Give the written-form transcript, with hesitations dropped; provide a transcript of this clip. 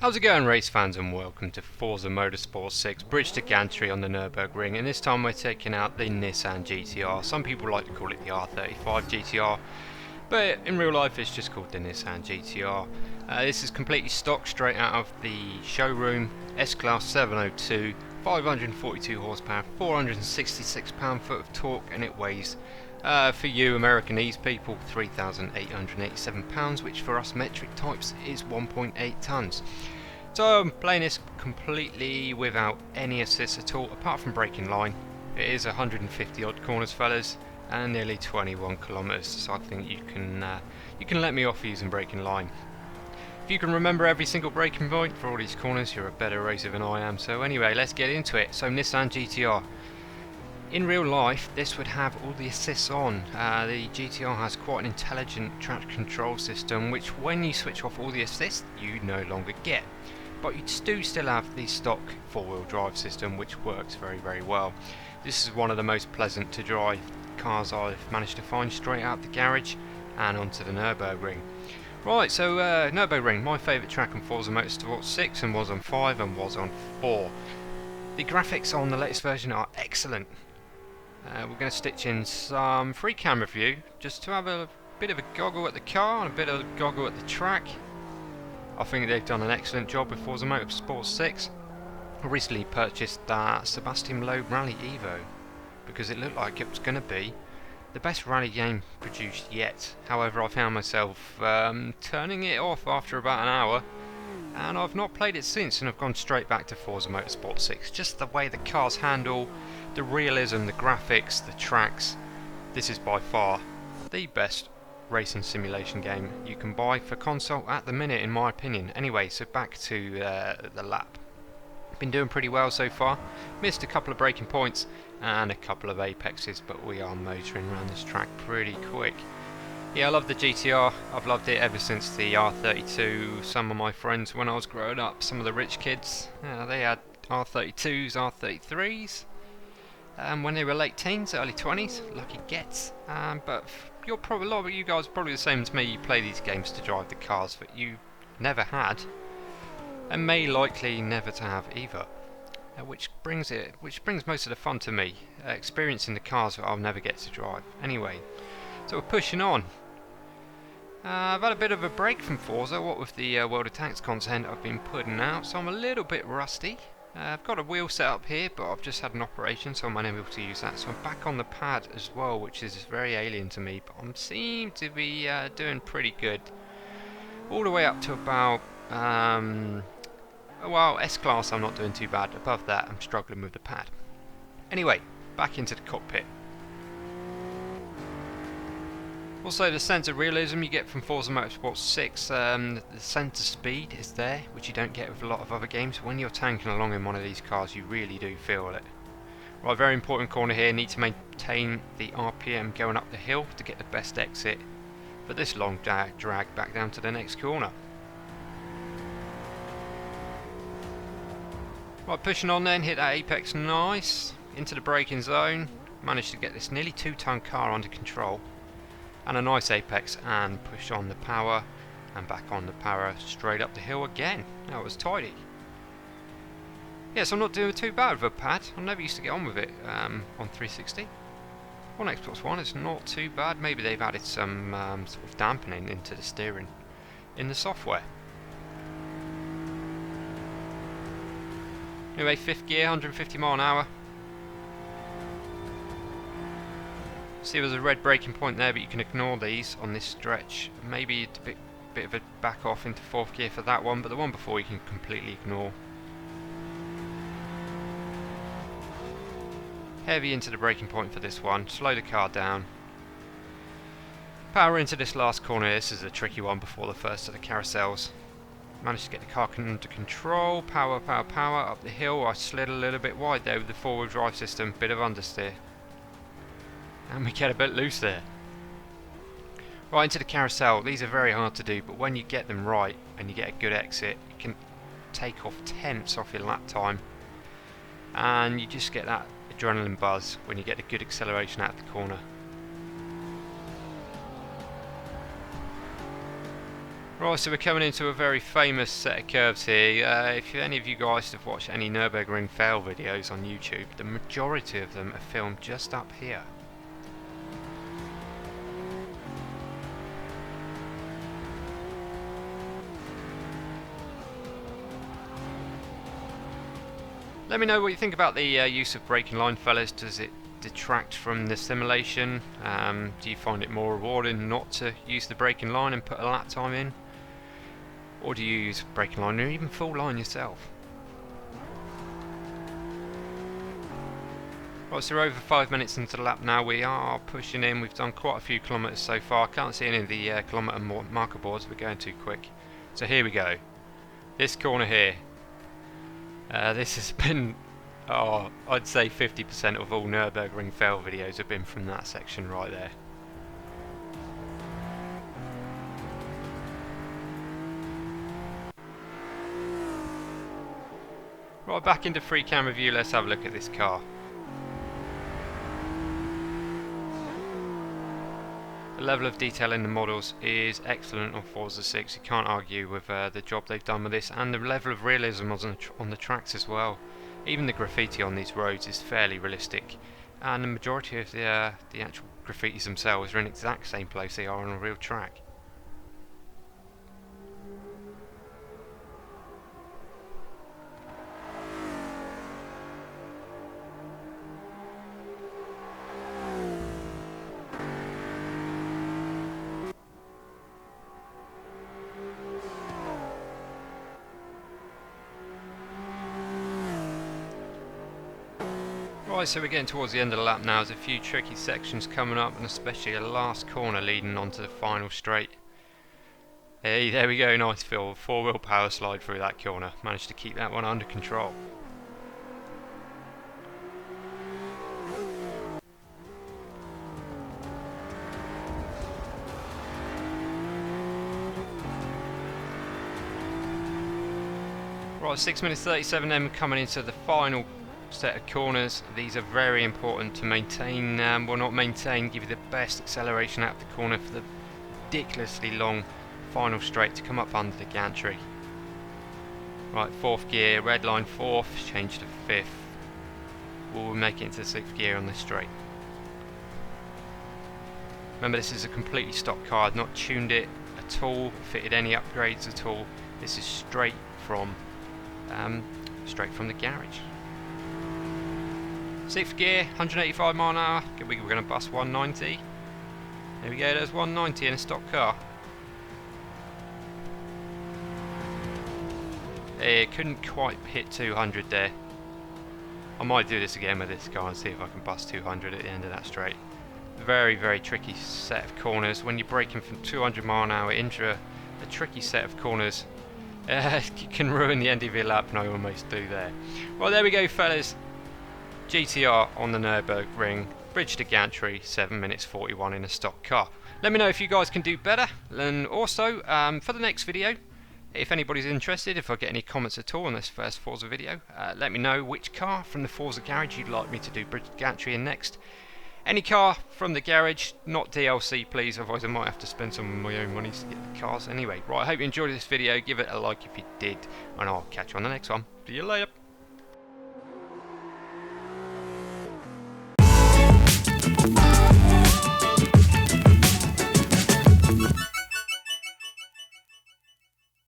How's it going, race fans, and welcome to Forza Motorsport 6 Bridge to Gantry on the Nürburgring, and this time we're taking out the Nissan GTR. Some people like to call it the R35 GTR, but in real life it's just called the Nissan GTR. This is completely stock, straight out of the showroom, S-Class 702, 542 horsepower, 466 pound-foot of torque, and it weighs, for you Americanese people, 3,887 pounds, which for us metric types is 1.8 tons. So I'm playing this completely without any assist at all, apart from braking line. It is 150 odd corners, fellas, and nearly 21 kilometers. So I think you can let me off using braking line. If you can remember every single braking point for all these corners, you're a better racer than I am. So anyway, let's get into it. So Nissan GTR. In real life, this would have all the assists on. The GTR has quite an intelligent traction control system, which when you switch off all the assists, you no longer get. But you do still have the stock four-wheel drive system, which works very, very well. This is one of the most pleasant to drive cars I've managed to find straight out the garage and onto the Nürburgring. Right, so Nürburgring, my favourite track on Forza Motorsport 6, and was on 5 and was on 4. The graphics on the latest version are excellent. We're going to stitch in some free camera view just to have a bit of a goggle at the car and a bit of a goggle at the track. I think they've done an excellent job with Forza Motorsport 6. I recently purchased that Sebastian Loeb Rally Evo because it looked like it was going to be the best rally game produced yet. However, I found myself turning it off after about an hour, and I've not played it since, and I've gone straight back to Forza Motorsport 6. Just the way the cars handle, the realism, the graphics, the tracks. This is by far the best racing simulation game you can buy for console at the minute, in my opinion. Anyway, so back to the lap. Been doing pretty well so far. Missed a couple of braking points and a couple of apexes, but we are motoring around this track pretty quick. Yeah, I love the GTR. I've loved it ever since the R32. Some of my friends when I was growing up, some of the rich kids, they had R32s, R33s. When they were late teens, early 20s, lucky gets. But you're probably, a lot of you guys are probably the same as me. You play these games to drive the cars that you never had, and may likely never to have either. Which brings most of the fun to me, experiencing the cars that I'll never get to drive. Anyway, so we're pushing on. I've had a bit of a break from Forza, what with the World of Tanks content I've been putting out, so I'm a little bit rusty. I've got a wheel set up here, but I've just had an operation, so I'm unable to use that. So I'm back on the pad as well, which is very alien to me, but I seem to be doing pretty good. All the way up to about, well, S-Class I'm not doing too bad. Above that, I'm struggling with the pad. Anyway, back into the cockpit. Also, the sense of realism you get from Forza Motorsport 6, the sense of speed is there, which you don't get with a lot of other games. When you're tanking along in one of these cars, you really do feel it. Right, very important corner here, need to maintain the RPM going up the hill to get the best exit for this long drag back down to the next corner. Right, pushing on then, hit that apex nice, into the braking zone, managed to get this nearly 2-ton car under control. And a nice apex, and push on the power and back on the power straight up the hill again. That was tidy. Yes, I'm not doing too bad with a pad. I never used to get on with it on 360. On Xbox One it's not too bad. Maybe they've added some sort of dampening into the steering in the software. Anyway, 5th gear, 150 mile an hour. See, there's a red braking point there, but you can ignore these on this stretch. Maybe it's a bit of a back off into 4th gear for that one, but the one before you can completely ignore. Heavy into the braking point for this one. Slow the car down. Power into this last corner. This is a tricky one before the first of the carousels. Managed to get the car under control. Power, power, power up the hill. I slid a little bit wide there with the four-wheel drive system. Bit of understeer. And we get a bit loose there. Right into the carousel. These are very hard to do, but when you get them right and you get a good exit, you can take off tenths off your lap time, and you just get that adrenaline buzz when you get a good acceleration out of the corner. Right, so we're coming into a very famous set of curves here. If any of you guys have watched any Nürburgring fail videos on YouTube, the majority of them are filmed just up here. Let me know what you think about the use of braking line, fellas. Does it detract from the simulation? Do you find it more rewarding not to use the braking line and put a lap time in? Or do you use braking line or even full line yourself? Right, so we're over 5 minutes into the lap now. We are pushing in. We've done quite a few kilometres so far. Can't see any of the kilometre marker boards. We're going too quick. So here we go. This corner here. This has been, I'd say 50% of all Nürburgring fail videos have been from that section right there. Right, back into free camera view, let's have a look at this car. The level of detail in the models is excellent on Forza 6, you can't argue with the job they've done with this, and the level of realism on the tracks as well. Even the graffiti on these roads is fairly realistic, and the majority of the actual graffitis themselves are in the exact same place they are on a real track. Right, so we're getting towards the end of the lap now. There's a few tricky sections coming up, and especially a last corner leading onto the final straight. Hey, there we go, nice feel. 4-wheel power slide through that corner. Managed to keep that one under control. Right, 6 minutes 37 then, coming into the final set of corners. These are very important to maintain, well not maintain, give you the best acceleration out of the corner for the ridiculously long final straight to come up under the gantry. Right, 4th gear, red line 4th, change to 5th. We'll make it into the 6th gear on this straight. Remember, this is a completely stock car, I've not tuned it at all, fitted any upgrades at all. This is straight from the garage. 6th gear, 185 mile an hour. We're going to bust 190. There we go, there's 190 in a stock car. It couldn't quite hit 200 there. I might do this again with this car and see if I can bust 200 at the end of that straight. Very, very tricky set of corners. When you're braking from 200 mile an hour into a tricky set of corners, you can ruin the end of your lap, and I almost do there. Well, there we go, fellas. GTR on the Nürburgring, bridge to Gantry, 7 minutes 41 in a stock car. Let me know if you guys can do better, and also for the next video, if anybody's interested, if I get any comments at all on this first Forza video, let me know which car from the Forza garage you'd like me to do bridge to Gantry in next. Any car from the garage, not DLC please, otherwise I might have to spend some of my own money to get the cars. Anyway, right, I hope you enjoyed this video, give it a like if you did, and I'll catch you on the next one. See you later. We'll be right back.